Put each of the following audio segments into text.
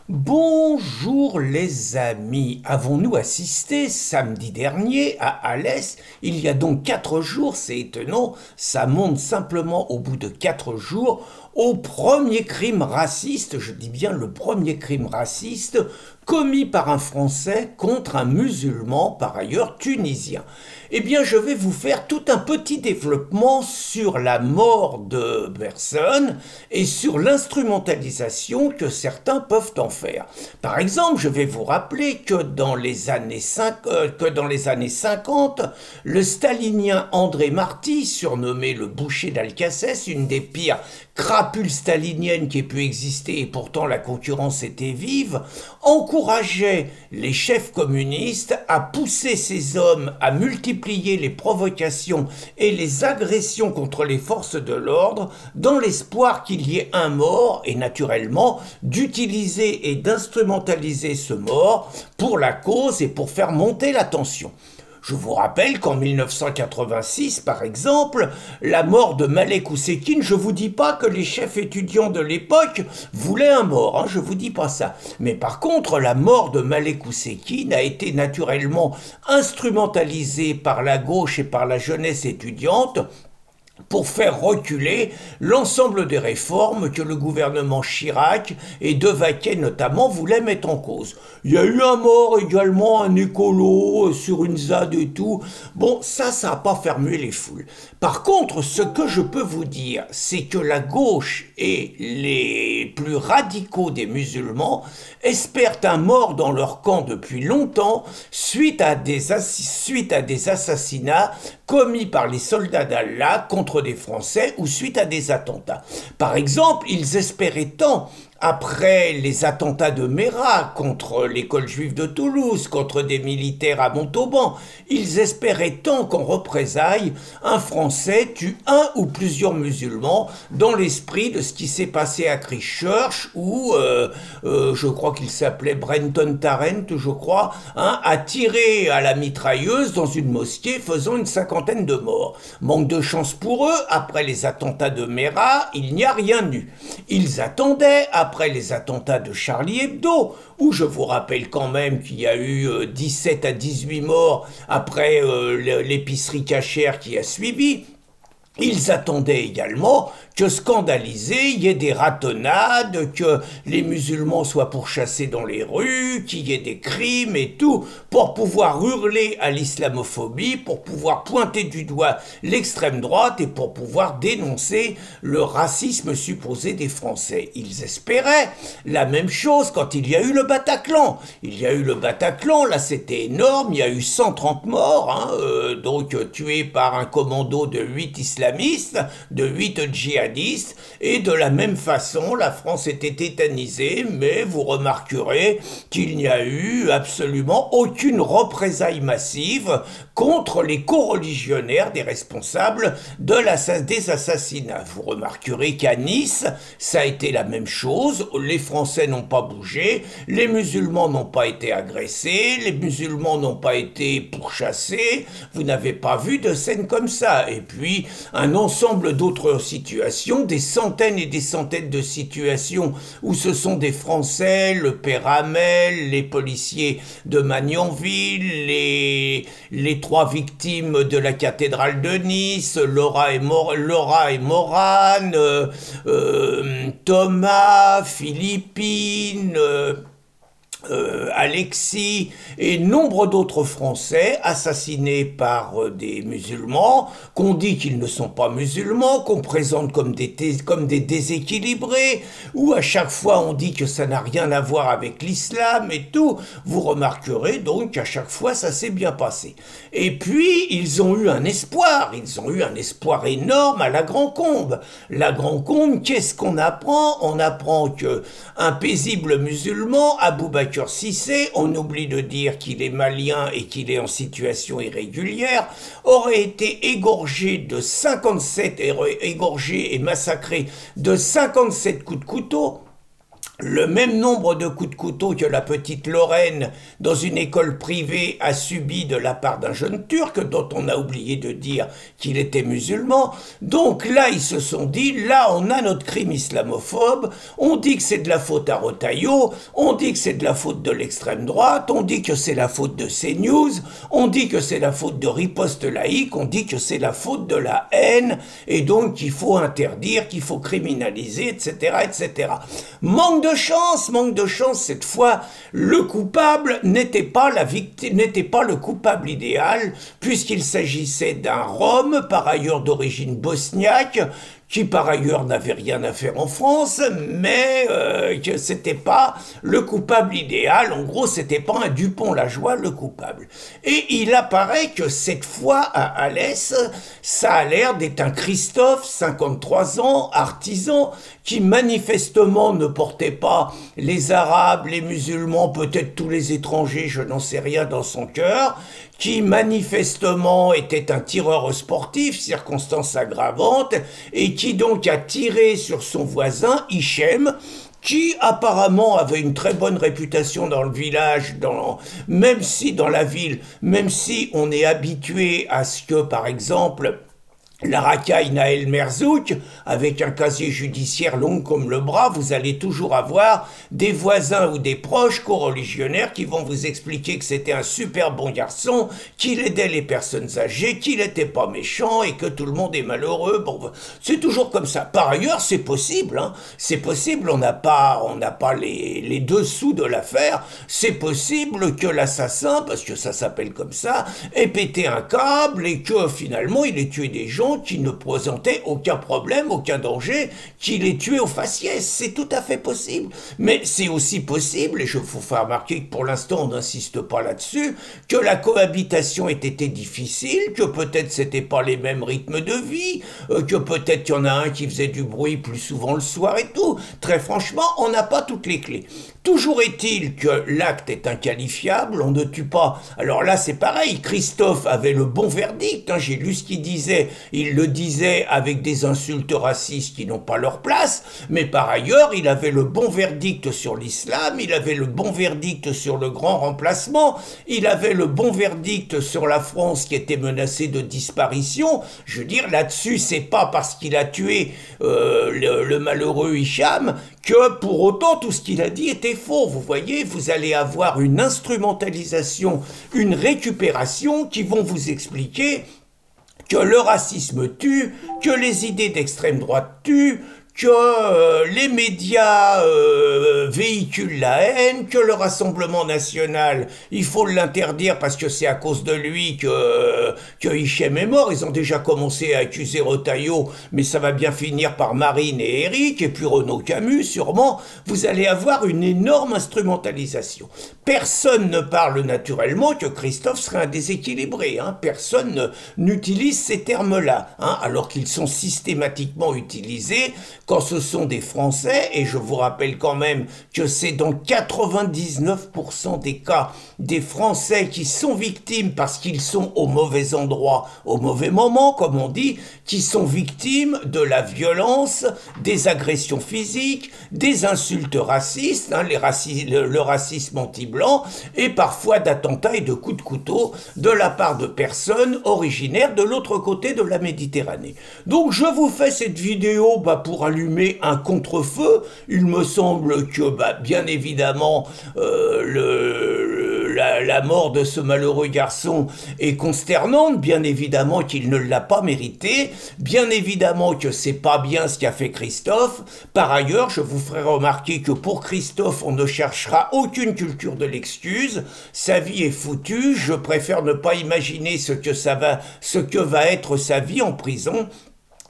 Bonjour les amis, avons-nous assisté samedi dernier à Alès, il y a donc 4 jours, c'est étonnant, ça monte simplement au bout de 4 jours, au premier crime raciste, je dis bien le premier crime raciste, commis par un Français contre un musulman, par ailleurs tunisien. Eh bien, je vais vous faire tout un petit développement sur la mort de personnes et sur l'instrumentalisation que certains peuvent en faire. Par exemple, je vais vous rappeler que dans les années 50, le stalinien André Marty, surnommé le boucher d'Alcacès, une des pires crapules staliniennes qui ait pu exister et pourtant la concurrence était vive, encourageait les chefs communistes à pousser ces hommes à multiplier les provocations et les agressions contre les forces de l'ordre dans l'espoir qu'il y ait un mort et naturellement d'utiliser et d'instrumentaliser ce mort pour la cause et pour faire monter la tension. Je vous rappelle qu'en 1986, par exemple, la mort de Malek Oussekine, je vous dis pas que les chefs étudiants de l'époque voulaient un mort, je vous dis pas ça. Mais par contre, la mort de Malek Oussekine a été naturellement instrumentalisée par la gauche et par la jeunesse étudiante pour faire reculer l'ensemble des réformes que le gouvernement Chirac et Devaquet notamment voulaient mettre en cause. Il y a eu un mort également, un écolo sur une ZAD et tout. Bon, ça n'a pas fermé les foules. Par contre, ce que je peux vous dire, c'est que la gauche et les plus radicaux des musulmans espèrent un mort dans leur camp depuis longtemps suite à des assassinats commis par les soldats d'Allah contre des Français ou suite à des attentats. Par exemple, ils espéraient tant après les attentats de Méra contre l'école juive de Toulouse, contre des militaires à Montauban, ils espéraient tant qu'en représailles, un Français tue un ou plusieurs musulmans dans l'esprit de ce qui s'est passé à Christchurch où, je crois qu'il s'appelait Brenton Tarrant, je crois, a tiré à la mitrailleuse dans une mosquée faisant une cinquantaine de morts. Manque de chance pour eux, après les attentats de Méra, il n'y a rien eu. Ils attendaient, après les attentats de Charlie Hebdo, où je vous rappelle quand même qu'il y a eu 17 à 18 morts après l'épicerie cachère qui a suivi. Ils attendaient également que, scandalisés, il y ait des ratonnades, que les musulmans soient pourchassés dans les rues, qu'il y ait des crimes et tout, pour pouvoir hurler à l'islamophobie, pour pouvoir pointer du doigt l'extrême droite et pour pouvoir dénoncer le racisme supposé des Français. Ils espéraient la même chose quand il y a eu le Bataclan. Il y a eu le Bataclan, là c'était énorme, il y a eu 130 morts, donc tués par un commando de 8 islamistes, de 8 djihadistes, et de la même façon, la France était tétanisée, mais vous remarquerez qu'il n'y a eu absolument aucune représaille massive contre les coreligionnaires des responsables des assassinats. Vous remarquerez qu'à Nice, ça a été la même chose, les Français n'ont pas bougé, les musulmans n'ont pas été agressés, les musulmans n'ont pas été pourchassés, vous n'avez pas vu de scène comme ça. Et puis, un ensemble d'autres situations, des centaines et des centaines de situations où ce sont des Français, le père Hamel, les policiers de Magnanville, les 3 victimes de la cathédrale de Nice, Laura et Morane, Thomas, Philippine, Alexis et nombre d'autres Français assassinés par des musulmans, qu'on dit qu'ils ne sont pas musulmans, qu'on présente comme des déséquilibrés, ou à chaque fois on dit que ça n'a rien à voir avec l'islam et tout. Vous remarquerez donc qu'à chaque fois ça s'est bien passé. Et puis ils ont eu un espoir énorme à la Grand-Combe. La Grand-Combe, qu'est-ce qu'on apprend? On apprend que un paisible musulman, Abou Bakr Cissé, on oublie de dire qu'il est malien et qu'il est en situation irrégulière, aurait été égorgé et massacré de 57 coups de couteau le même nombre de coups de couteau que la petite Lorraine dans une école privée a subi de la part d'un jeune Turc dont on a oublié de dire qu'il était musulman. Donc là, ils se sont dit, là, on a notre crime islamophobe, on dit que c'est de la faute à Retailleau, on dit que c'est de la faute de l'extrême droite, on dit que c'est la faute de CNews, on dit que c'est la faute de Riposte laïque, on dit que c'est la faute de la haine, et donc qu'il faut interdire, qu'il faut criminaliser, etc., etc. Manque de chance, cette fois, le coupable n'était pas la victime, n'était pas le coupable idéal, puisqu'il s'agissait d'un Rom, par ailleurs d'origine bosniaque, qui par ailleurs n'avait rien à faire en France, mais que c'était pas le coupable idéal. En gros, c'était pas un Dupont-Lajoie le coupable. Et il apparaît que cette fois, à Alès, ça a l'air d'être un Christophe, 53 ans, artisan, qui manifestement ne portait pas les Arabes, les musulmans, peut-être tous les étrangers, je n'en sais rien, dans son cœur, qui manifestement était un tireur sportif, circonstance aggravante, et qui donc a tiré sur son voisin, Hichem, qui apparemment avait une très bonne réputation dans le village, même si dans la ville, même si on est habitué à ce que, par exemple, la racaille Naël Merzouk, avec un casier judiciaire long comme le bras, vous allez toujours avoir des voisins ou des proches coreligionnaires qui vont vous expliquer que c'était un super bon garçon, qu'il aidait les personnes âgées, qu'il n'était pas méchant et que tout le monde est malheureux. Bon, c'est toujours comme ça. Par ailleurs, c'est possible, hein. C'est possible, on n'a pas les dessous de l'affaire. C'est possible que l'assassin, parce que ça s'appelle comme ça, ait pété un câble et que finalement il ait tué des gens qui ne présentaient aucun problème, aucun danger, qu'il ait tué au faciès. C'est tout à fait possible. Mais c'est aussi possible, et je vous fais remarquer que pour l'instant on n'insiste pas là-dessus, que la cohabitation ait été difficile, que peut-être c'était pas les mêmes rythmes de vie, que peut-être qu'il y en a un qui faisait du bruit plus souvent le soir et tout. Très franchement, on n'a pas toutes les clés. Toujours est-il que l'acte est inqualifiable, on ne tue pas. Alors là, c'est pareil, Christophe avait le bon verdict, hein, j'ai lu ce qu'il disait, il le disait avec des insultes racistes qui n'ont pas leur place, mais par ailleurs, il avait le bon verdict sur l'islam, il avait le bon verdict sur le grand remplacement, il avait le bon verdict sur la France qui était menacée de disparition. Je veux dire, là-dessus, c'est pas parce qu'il a tué le malheureux Hicham que pour autant tout ce qu'il a dit était faux. Vous voyez, vous allez avoir une instrumentalisation, une récupération qui vont vous expliquer que le racisme tue, que les idées d'extrême droite tuent, que les médias véhiculent la haine, que le Rassemblement national, il faut l'interdire parce que c'est à cause de lui que Hichem est mort. Ils ont déjà commencé à accuser Retailleau, mais ça va bien finir par Marine et Éric, et puis Renaud Camus, sûrement. Vous allez avoir une énorme instrumentalisation. Personne ne parle naturellement que Christophe serait un déséquilibré. Hein. Personne n'utilise ces termes-là, hein, alors qu'ils sont systématiquement utilisés quand ce sont des Français, et je vous rappelle quand même que c'est dans 99% des cas des Français qui sont victimes parce qu'ils sont au mauvais endroit, au mauvais moment, comme on dit, qui sont victimes de la violence, des agressions physiques, des insultes racistes, hein, le racisme anti-blanc, et parfois d'attentats et de coups de couteau de la part de personnes originaires de l'autre côté de la Méditerranée. Donc je vous fais cette vidéo pour allumer un contre-feu. Il me semble que, bien évidemment, la mort de ce malheureux garçon est consternante, bien évidemment qu'il ne l'a pas mérité, bien évidemment que c'est pas bien ce qu'a fait Christophe. Par ailleurs, je vous ferai remarquer que pour Christophe, on ne cherchera aucune culture de l'excuse, sa vie est foutue, je préfère ne pas imaginer ce que va être sa vie en prison.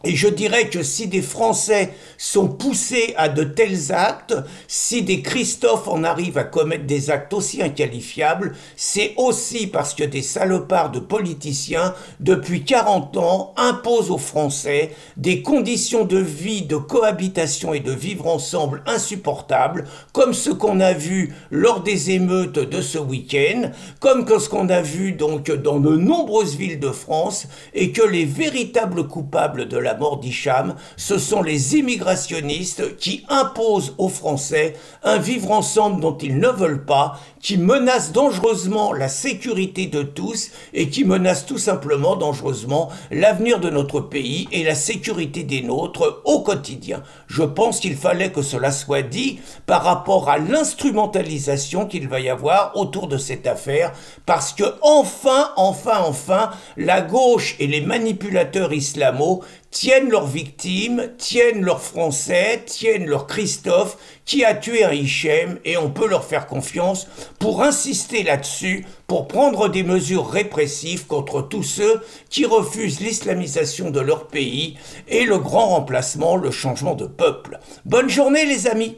Et je dirais que si des Français sont poussés à de tels actes, si des Christophe en arrivent à commettre des actes aussi inqualifiables, c'est aussi parce que des salopards de politiciens, depuis 40 ans, imposent aux Français des conditions de vie, de cohabitation et de vivre ensemble insupportables, comme ce qu'on a vu lors des émeutes de ce week-end, comme ce qu'on a vu donc dans de nombreuses villes de France, et que les véritables coupables de la la mort d'Hicham, ce sont les immigrationnistes qui imposent aux Français un vivre ensemble dont ils ne veulent pas, qui menacent dangereusement la sécurité de tous et qui menacent tout simplement dangereusement l'avenir de notre pays et la sécurité des nôtres au quotidien. Je pense qu'il fallait que cela soit dit par rapport à l'instrumentalisation qu'il va y avoir autour de cette affaire, parce que enfin, la gauche et les manipulateurs islamo tiennent leurs victimes, tiennent leurs Français, tiennent leur Christophe, qui a tué un Hichem, et on peut leur faire confiance pour insister là-dessus, pour prendre des mesures répressives contre tous ceux qui refusent l'islamisation de leur pays et le grand remplacement, le changement de peuple. Bonne journée les amis!